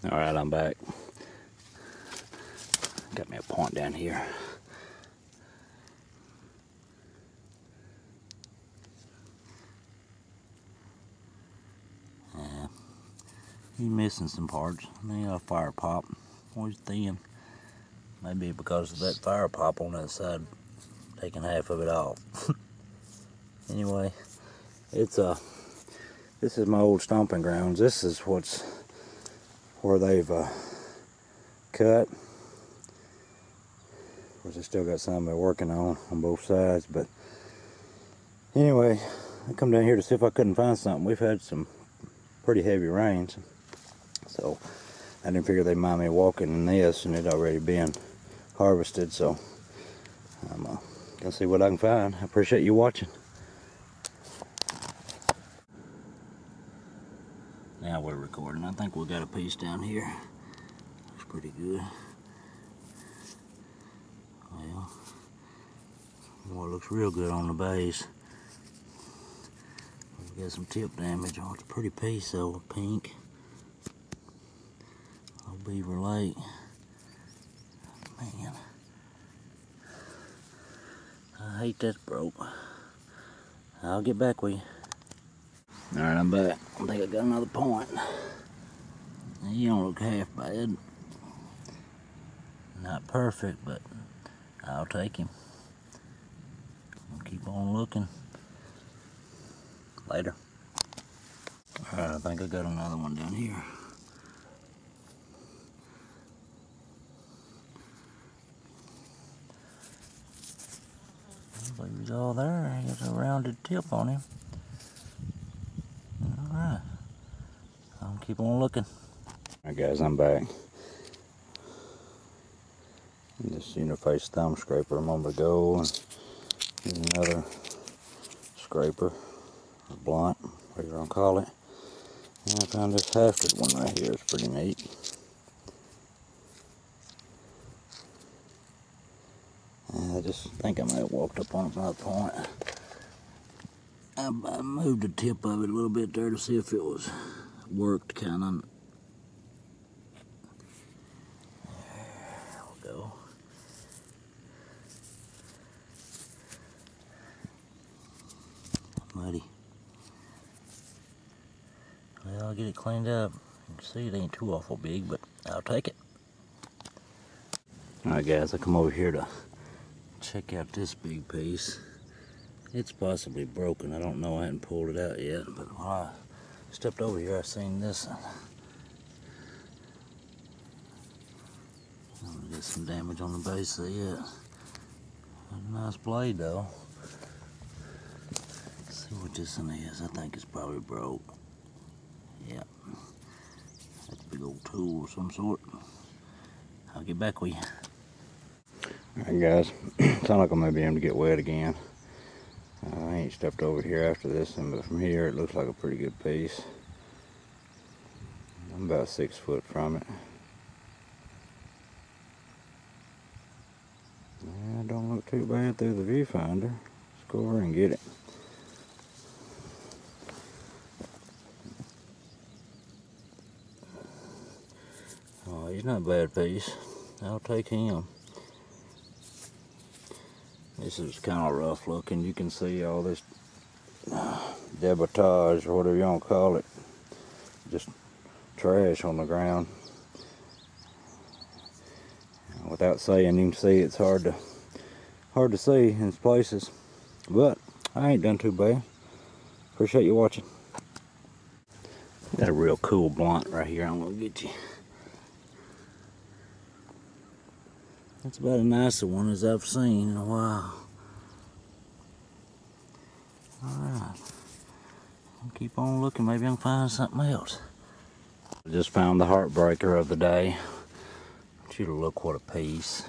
Alright, I'm back. Got me a point down here. Yeah, he's missing some parts. They got a fire pop. Always thin. Maybe because of that fire pop on that side, taking half of it off. Anyway, this is my Ole Stompin Grounds. This is where they've cut. Of course, they still got some they're working on both sides, but anyway, I come down here to see if I couldn't find something. We've had some pretty heavy rains, so I didn't figure they'd mind me walking in this, and it already been harvested, so I'm gonna see what I can find. I appreciate you watching. Now we're recording. I think we got a piece down here. Looks pretty good. Well, boy, it looks real good on the base. We got some tip damage. Oh, it's a pretty piece though, pink. Old Beaver Lake. Man, I hate that's broke. I'll get back with you. Alright, I'm back. I think I got another point. Now, you don't look half bad. Not perfect, but I'll take him. I'll keep on looking. Later. Alright, I think I got another one down here. I believe he's all there. He has a rounded tip on him. Alright. I'll keep on looking. Alright guys, I'm back. This uniface thumb scraper a moment ago, and here's another scraper, or blunt, whatever you want to call it. And I found this hafted one right here. It's pretty neat. And I just think I may have walked up on another point. I moved the tip of it a little bit there to see if it was worked kind of. There we go. Muddy. Well, I'll get it cleaned up. You can see it ain't too awful big, but I'll take it. Alright guys, I come over here to check out this big piece. It's possibly broken. I don't know. I hadn't pulled it out yet, but while I stepped over here, I seen this. Got some damage on the base of it. A nice blade though. Let's see what this one is. I think it's probably broke. Yeah. That's a big old tool of some sort. I'll get back with you. Alright guys, sounds like I may be able to get wet again. I ain't stepped over here after this one, but from here it looks like a pretty good piece. I'm about 6 foot from it. Yeah, it don't look too bad through the viewfinder. Let's go over and get it. Oh, he's not a bad piece. I'll take him. This is kind of rough looking. You can see all this debitage, or whatever you want to call it. Just trash on the ground. Without saying, you can see it's hard to see in places. But I ain't done too bad. Appreciate you watching. Got a real cool blunt right here. I'm gonna get you. That's about as nice a one as I've seen in a while. Alright. I'll keep on looking. Maybe I can find something else. I just found the heartbreaker of the day. I want you to look what a piece.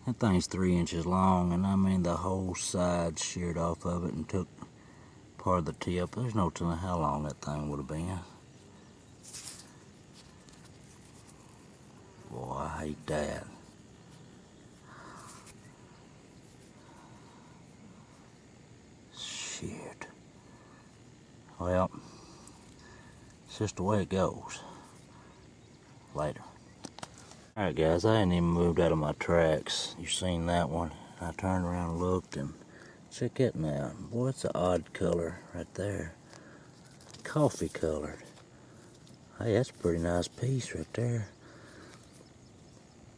That thing's 3 inches long, and I mean the whole side sheared off of it and took part of the tip. There's no telling how long that thing would have been. Boy, I hate that. Shit. Well, it's just the way it goes. Later. Alright guys, I hadn't even moved out of my tracks. You seen that one. I turned around and looked, and check it now. Boy, it's an odd color right there. Coffee colored. Hey, that's a pretty nice piece right there.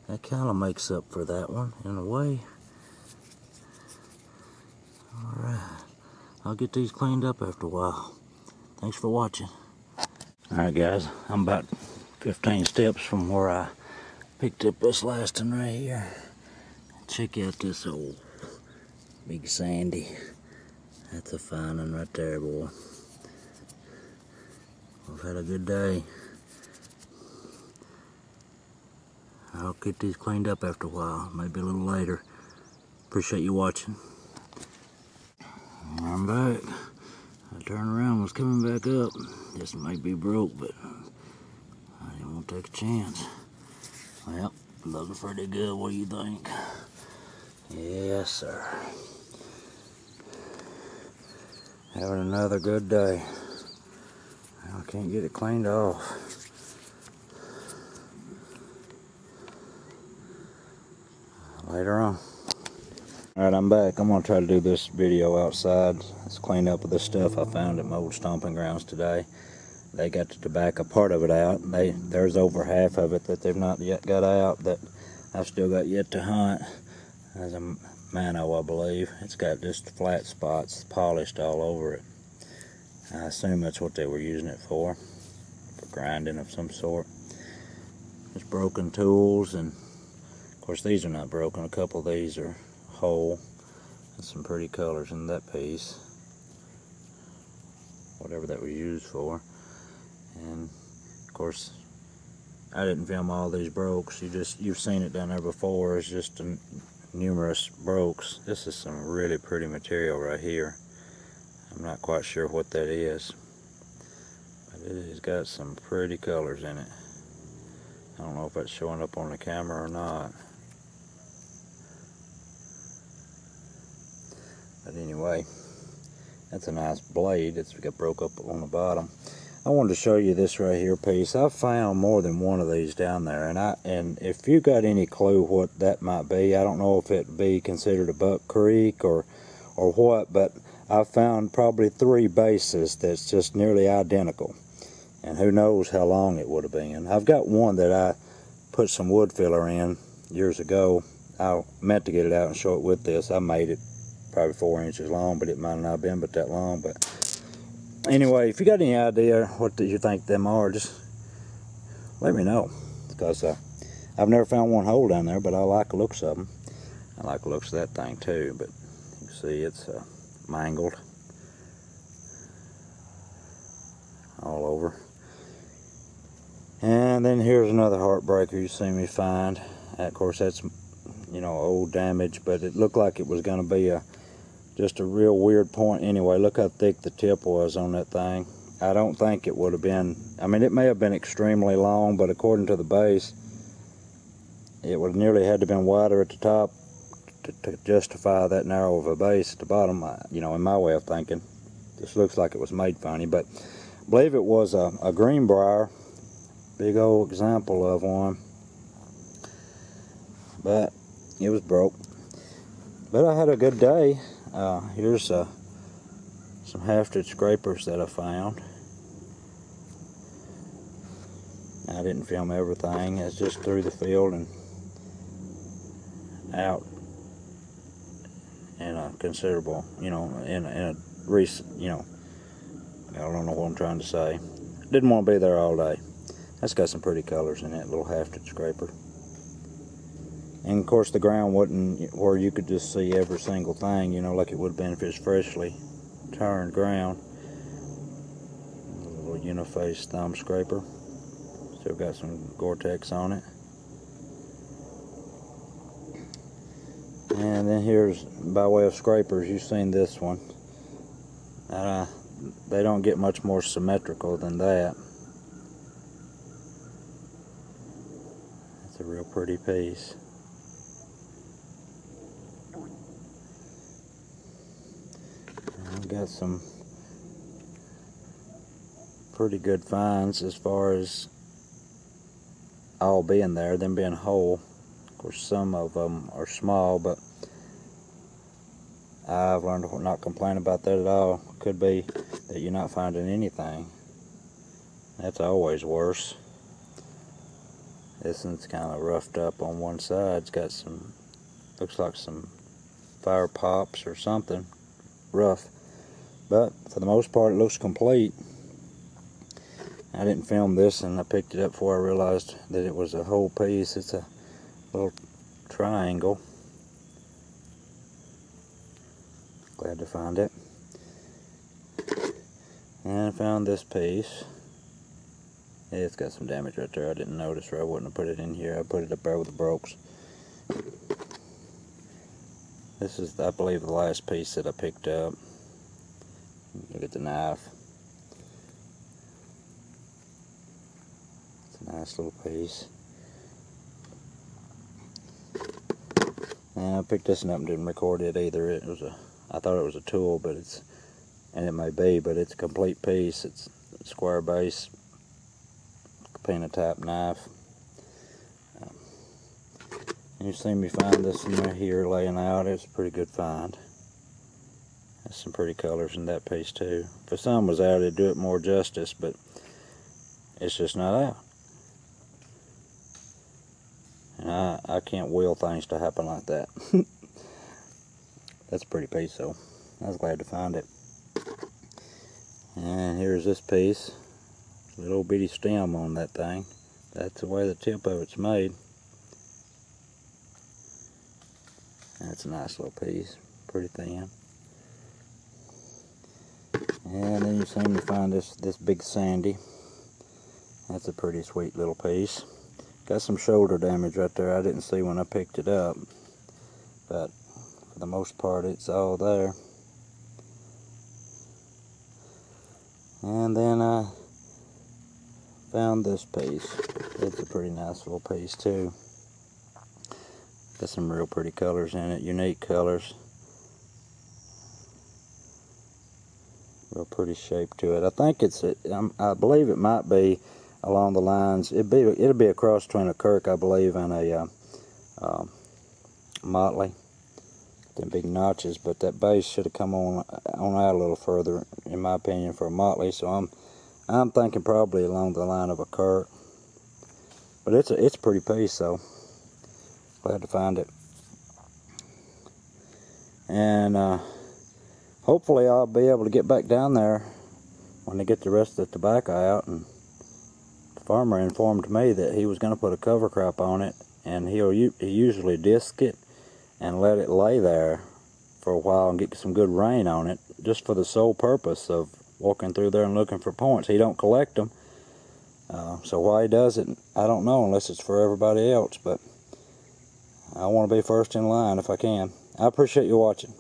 That kind of makes up for that one in a way. Alright, I'll get these cleaned up after a while. Thanks for watching. Alright guys, I'm about 15 steps from where I picked up this last one right here. Check out this old big sandy. That's a fine one right there, boy. We've had a good day. I'll get these cleaned up after a while, maybe a little later. Appreciate you watching. I'm back. I turned around, was coming back up. This might be broke, but I didn't want to take a chance. Well, looking pretty good. What do you think? Yes, sir. Having another good day. I can't get it cleaned off. Later on. Alright, I'm back. I'm going to try to do this video outside. Let's clean up with the stuff I found at my Ole Stompin Grounds today. They got the tobacco part of it out. There's over half of it that they've not yet got out that I've still got yet to hunt. As a mano, I believe. It's got just flat spots polished all over it. I assume that's what they were using it for grinding of some sort. There's broken tools, and of course these are not broken. A couple of these are whole. There's some pretty colors in that piece, whatever that was used for. And of course I didn't film all these brokes. You've seen it down there before. It's just numerous brokes. This is some really pretty material right here. I'm not quite sure what that is, but it has got some pretty colors in it. I don't know if that's showing up on the camera or not. But anyway, that's a nice blade. It's got broke up on the bottom. I wanted to show you this right here piece. I've found more than one of these down there, and if you got any clue what that might be, I don't know if it be considered a Buck Creek or what, but I found probably 3 bases that's just nearly identical, and who knows how long it would have been. I've got one that I put some wood filler in years ago. I meant to get it out and show it with this. I made it probably 4 inches long, but it might not have been but that long. But anyway, if you got any idea what you think them are, just let me know, because I've never found one whole down there, but I like the looks of them. I like the looks of that thing too, but you can see it's mangled all over. And then here's another heartbreaker you see me find. Of course, that's, you know, old damage, but it looked like it was going to be just a real weird point. Anyway, look how thick the tip was on that thing. I don't think it would have been, I mean, it may have been extremely long, but according to the base, it would have nearly had to have been wider at the top to justify that narrow of a base at the bottom, you know, in my way of thinking. This looks like it was made funny, but I believe it was a greenbrier. Big old example of one. But it was broke. But I had a good day. Here's some hafted scrapers that I found. I didn't film everything. It's just through the field and out in a considerable, you know, in a recent, you know, I don't know what I'm trying to say. Didn't want to be there all day. That's got some pretty colors in it, little hafted scraper. And of course the ground wasn't where you could just see every single thing, you know, like it would have been if it's freshly turned ground. A little uniface thumb scraper. Still got some Gore-Tex on it. And then here's, by way of scrapers, you've seen this one. They don't get much more symmetrical than that. It's a real pretty piece. I've got some pretty good finds as far as all being there, them being whole. Of course, some of them are small, but I've learned to not complain about that at all. Could be that you're not finding anything. That's always worse. This one's kind of roughed up on one side. It's got some, looks like some fire pops or something rough. But for the most part, it looks complete. I didn't film this, and I picked it up before I realized that it was a whole piece. It's a little triangle. Glad to find it. And I found this piece. It's got some damage right there. I didn't notice, or I wouldn't have put it in here. I put it up there with the brokes. This is, I believe, the last piece that I picked up. Look at the knife. It's a nice little piece. And I picked this one up and didn't record it either. It was I thought it was a tool, but it's, and it may be, but it's a complete piece. It's a square base, painted type knife. And you see me find this one right here laying out. It's a pretty good find. There's some pretty colors in that piece too. If the sun was out, it'd do it more justice, but it's just not out. And I can't will things to happen like that. That's a pretty piece though. I was glad to find it. And here's this piece. Little bitty stem on that thing. That's the way the tip of it's made. That's a nice little piece. Pretty thin. And then you see me find this big sandy. That's a pretty sweet little piece. Got some shoulder damage right there. I didn't see when I picked it up, but for the most part it's all there. And then I found this piece. It's a pretty nice little piece too. Got some real pretty colors in it, unique colors. Real pretty shape to it. I think it's, I believe it might be along the lines, it'll be a cross between a Kirk, I believe, and a Motley. Them big notches, but that base should have come on out a little further, in my opinion, for a Motley. So I'm thinking probably along the line of a Kirk. But it's a pretty piece, so glad to find it. And hopefully I'll be able to get back down there when they get the rest of the tobacco out. And the farmer informed me that he was going to put a cover crop on it, and he usually disc it and let it lay there for a while and get some good rain on it, just for the sole purpose of walking through there and looking for points. He don't collect them, so why he does it, I don't know, unless it's for everybody else, but I want to be first in line if I can. I appreciate you watching.